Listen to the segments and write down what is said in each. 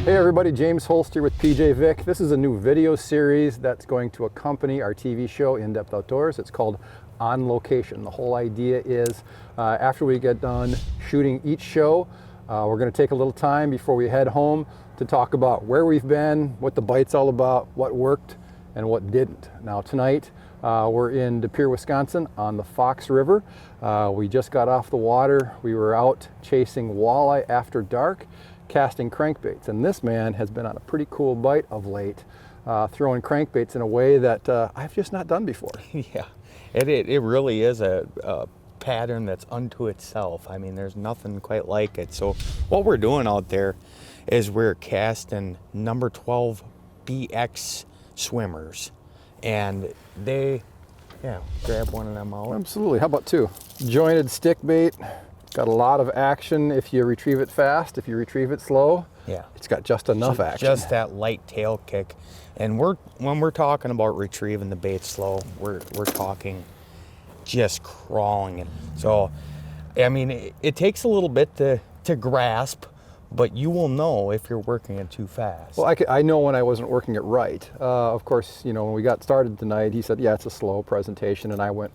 Hey everybody, James Holst here with PJ Vic. This is a new video series that's going to accompany our TV show, In Depth Outdoors. It's called On Location. The whole idea is after we get done shooting each show, we're going to take a little time before we head home to talk about where we've been, what the bite's all about, what worked, and what didn't. Now tonight, we're in De Pere, Wisconsin on the Fox River. We just got off the water. We were out chasing walleye after dark, casting crankbaits, and this man has been on a pretty cool bite of late, throwing crankbaits in a way that I've just not done before. Yeah, it really is a pattern that's unto itself. I mean, there's nothing quite like it. So what we're doing out there is we're casting number 12 BX swimmers, and they, grab one of them out. Absolutely. How about two? Jointed stick bait. Got a lot of action if you retrieve it fast. If you retrieve it slow, it's got just enough action. Just that light tail kick. And when we're talking about retrieving the bait slow, we're talking just crawling it. So, I mean, it takes a little bit to grasp, but you will know if you're working it too fast. Well, I know when I wasn't working it right. Of course, you know, when we got started tonight, he said, yeah, it's a slow presentation, and I went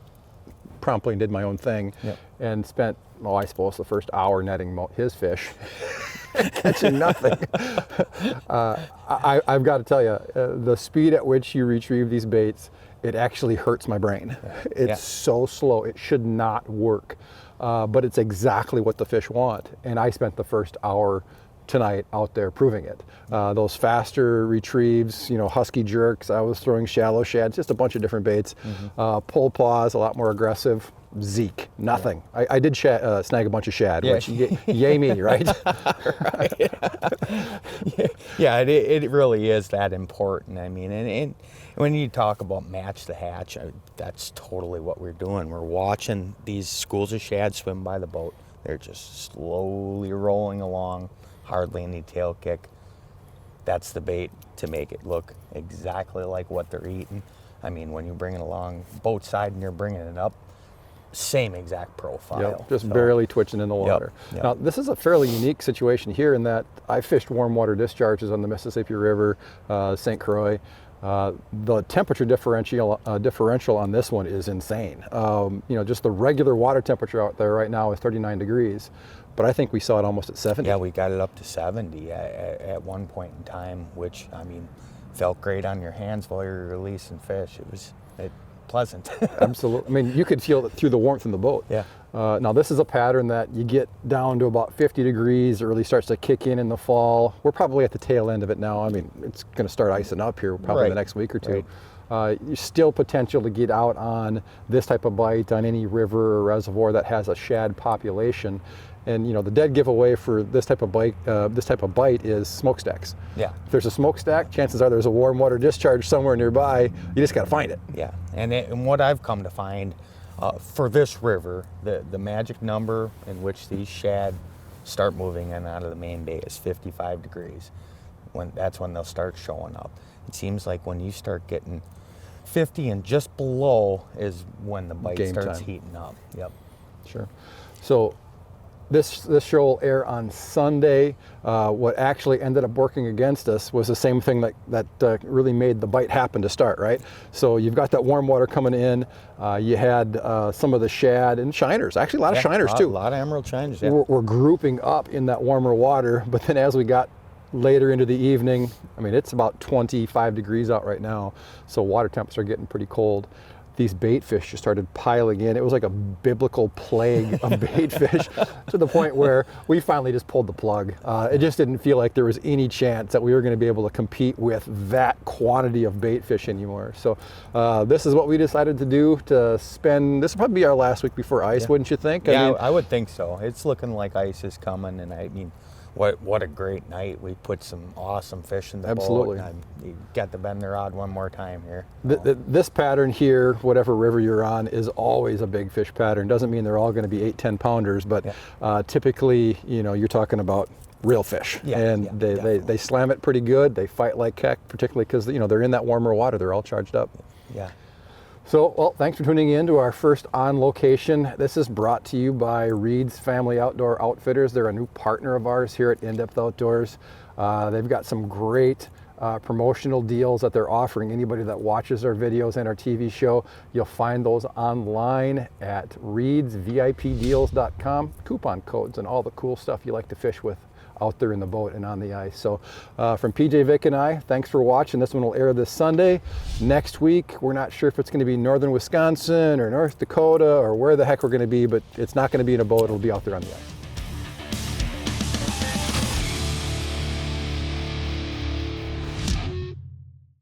promptly and did my own thing and spent, I suppose, the first hour netting his fish, catching nothing. I've got to tell you, the speed at which you retrieve these baits, it actually hurts my brain. It's so slow. It should not work, but it's exactly what the fish want. And I spent the first hour tonight out there proving it. Those faster retrieves, you know, husky jerks, I was throwing shallow shads, just a bunch of different baits. Pull paws, a lot more aggressive. Zeke, nothing. I did snag a bunch of shad, which yay me, right? It really is that important. I mean, and when you talk about match the hatch, that's totally what we're doing. We're watching these schools of shad swim by the boat. They're just slowly rolling along, hardly any tail kick. That's the bait to make it look exactly like what they're eating. I mean, when you bring it along boat side and you're bringing it up, same exact profile. Just barely twitching in the water. Now, this is a fairly unique situation here in that I fished warm water discharges on the Mississippi River, St. Croix. The temperature differential on this one is insane. You know, just the regular water temperature out there right now is 39 degrees, but I think we saw it almost at 70. Yeah, we got it up to 70 at one point in time, which, I mean, felt great on your hands while you're releasing fish. It was pleasant. Absolutely. I mean, you could feel it through the warmth in the boat. Now, this is a pattern that you get down to about 50 degrees. It really starts to kick in the fall. We're probably at the tail end of it now. I mean, it's going to start icing up here probably in the next week or two. There's still potential to get out on this type of bite on any river or reservoir that has a shad population. And you know, the dead giveaway for this type of bite is smokestacks. If there's a smokestack, chances are there's a warm water discharge somewhere nearby. You just got to find it. And what I've come to find for this river, the magic number in which these shad start moving in and out of the main bay is 55 degrees. That's when they'll start showing up. It seems like when you start getting 50 and just below is when the bite starts heating up. Sure. So this show will air on Sunday. What actually ended up working against us was the same thing that really made the bite happen to start, right? So you've got that warm water coming in. You had some of the shad and shiners, actually a lot of shiners too. A lot of emerald shiners, We're grouping up in that warmer water, but then as we got later into the evening, I mean, it's about 25 degrees out right now, so water temps are getting pretty cold. These bait fish just started piling in. It was like a biblical plague of bait fish to the point where we finally just pulled the plug. It just didn't feel like there was any chance that we were going to be able to compete with that quantity of bait fish anymore. So this is what we decided to do to spend, this will probably be our last week before ice, wouldn't you think? I would think so. It's looking like ice is coming, and I mean, what a great night. We put some awesome fish in the boat. You got to bend the rod one more time here. This pattern here, whatever river you're on, is always a big fish pattern. Doesn't mean they're all going to be 8-10 pounders, but typically, you know, you're talking about real fish. They slam it pretty good. They fight like heck, particularly because, you know, they're in that warmer water. They're all charged up. So, well, thanks for tuning in to our first On Location. This is brought to you by Reed's Family Outdoor Outfitters. They're a new partner of ours here at In-Depth Outdoors. They've got some great promotional deals that they're offering anybody that watches our videos and our TV show. You'll find those online at reedsvipdeals.com. Coupon codes and all the cool stuff you like to fish with out there in the boat and on the ice. So from PJ, Vic, and I, thanks for watching. This one will air this Sunday. Next week, we're not sure if it's going to be northern Wisconsin or North Dakota or where the heck we're going to be, but it's not going to be in a boat. It'll be out there on the ice.